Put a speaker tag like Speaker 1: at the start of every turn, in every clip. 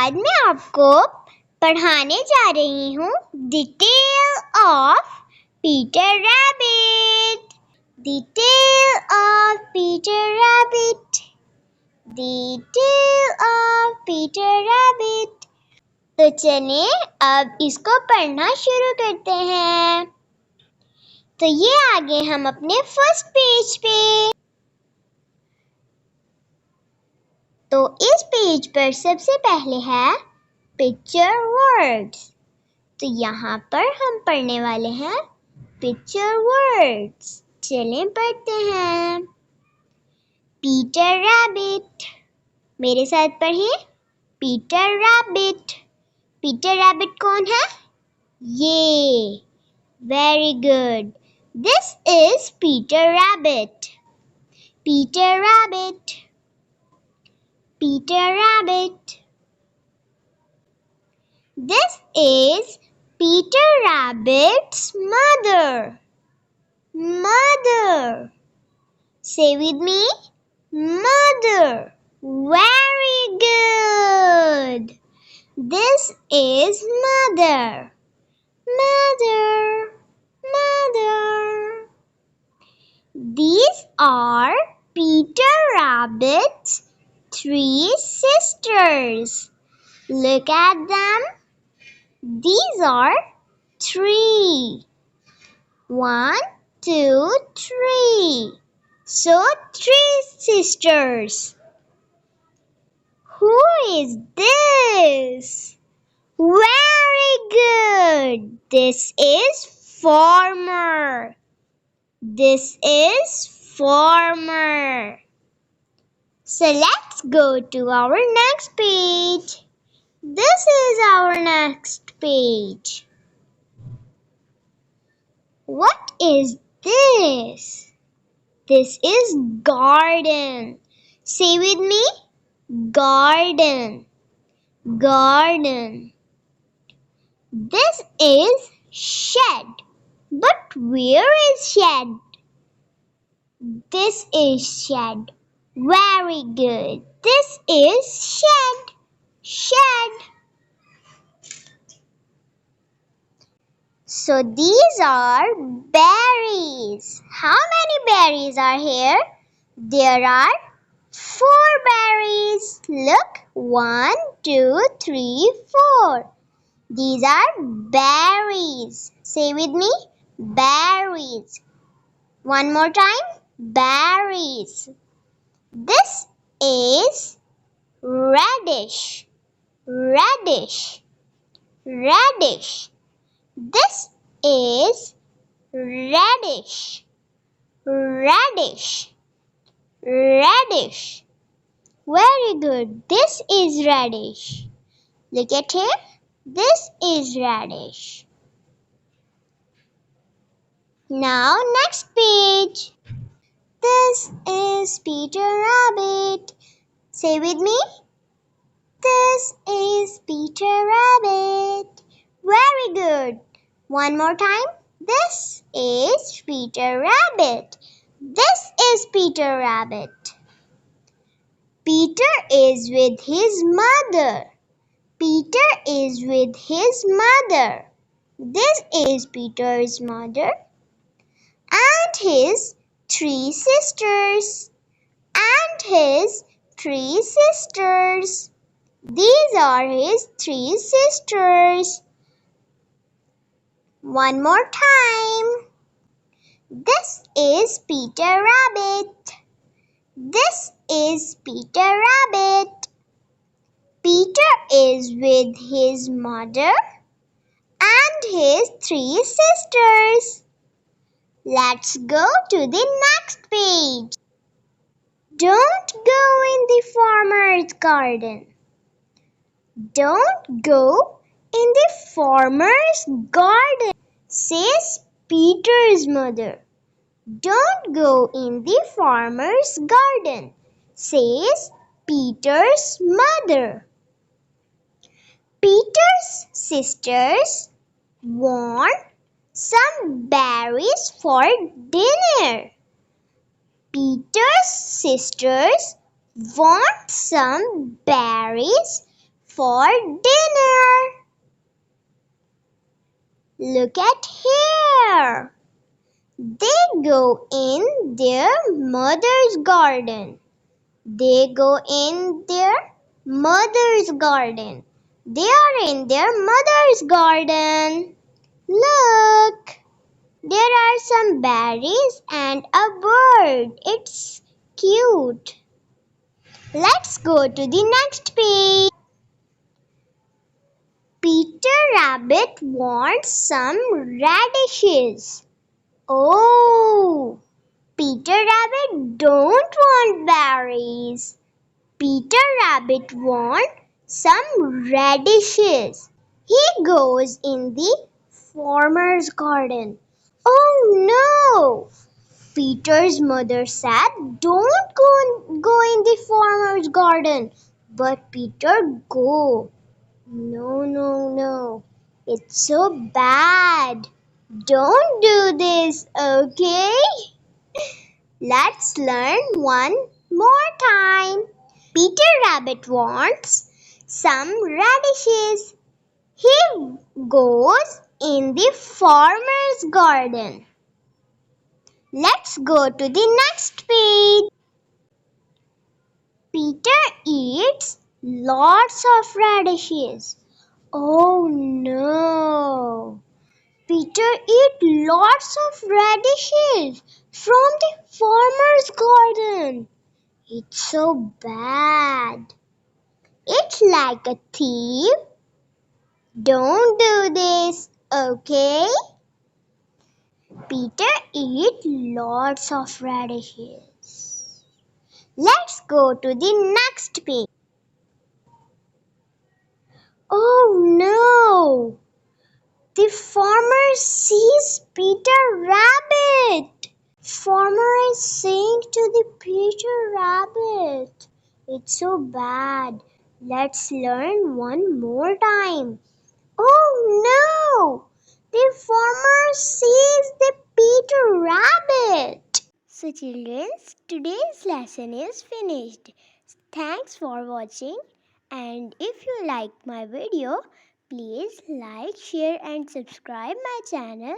Speaker 1: आज मैं आपको पढ़ाने जा रही हूँ detail of Peter rabbit. Detail of Peter rabbit. Detail of Peter rabbit. तो चलिए अब इसको पढ़ना शुरू करते हैं। तो ये आगे हम अपने फर्स्ट पेज पे। तो इस पेज पर सबसे पहले है पिक्चर वर्ड्स। तो यहाँ पर हम पढ़ने वाले हैं पिक्चर वर्ड्स। चलें पढ़ते हैं। पीटर रैबिट, मेरे साथ पढ़िए। Peter rabbit. पीटर रैबिट कौन है? ये। Very good. This is Peter rabbit. Peter rabbit. Peter Rabbit. This is Peter Rabbit's mother. Mother. Say with me. Mother. Very good. This is mother. Mother. Mother. These are Peter Rabbit's 3 sisters. Look at them. These are 3. 1, 2, 3. So 3 sisters. Who is this? Very good. This is farmer. This is farmer. So let's go to our next page. This is our next page. What is this? This is garden. Say with me. Garden. Garden. This is shed. But where is shed? This is shed. Very good. This is shed. Shed. So these are berries. How many berries are here? There are 4 berries. Look. 1, 2, 3, 4. These are berries. Say with me. Berries. One more time. Berries. This is radish. Radish. Radish. This is radish. Radish. Radish. Very good. This is radish. Look at here. This is radish. Now next page. This is Peter Rabbit. Say with me. This is Peter Rabbit. Very good. One more time. This is Peter Rabbit. This is Peter Rabbit. Peter is with his mother. Peter is with his mother. This is Peter's mother and his 3 sisters. And his 3 sisters. These are his 3 sisters. One more time. This is Peter Rabbit. This is Peter Rabbit. Peter is with his mother and his 3 sisters. Let's go to the next page. Don't go in the farmer's garden. Don't go in the farmer's garden, says Peter's mother. Don't go in the farmer's garden, says Peter's mother. Peter's sisters want some berries for dinner. Peter's sisters want some berries for dinner. Look at here. They go in their mother's garden. They go in their mother's garden. They are in their mother's garden. Look, there are some berries and a bird. It's cute. Let's go to the next page. Peter Rabbit wants some radishes. Oh, Peter Rabbit don't want berries. Peter Rabbit wants some radishes. He goes in the farmer's garden. Oh no! Peter's mother said, don't go in the farmer's garden. But Peter go. No. It's so bad. Don't do this, okay? Let's learn one more time. Peter Rabbit wants some radishes. He goes in the farmer's garden. Let's go to the next page. Peter eats lots of radishes. Oh no! Peter eats lots of radishes from the farmer's garden. It's so bad. It's like a thief. Don't do this, okay? Peter eats lots of radishes. Let's go to the next page. Oh no! The farmer sees Peter Rabbit. Farmer is saying to the Peter Rabbit, it's so bad. Let's learn one more time. Oh no! The farmer sees the Peter Rabbit. So children, today's lesson is finished. Thanks for watching, and if you like my video, please like, share and subscribe my channel,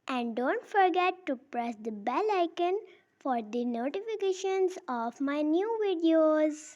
Speaker 1: and don't forget to press the bell icon for the notifications of my new videos.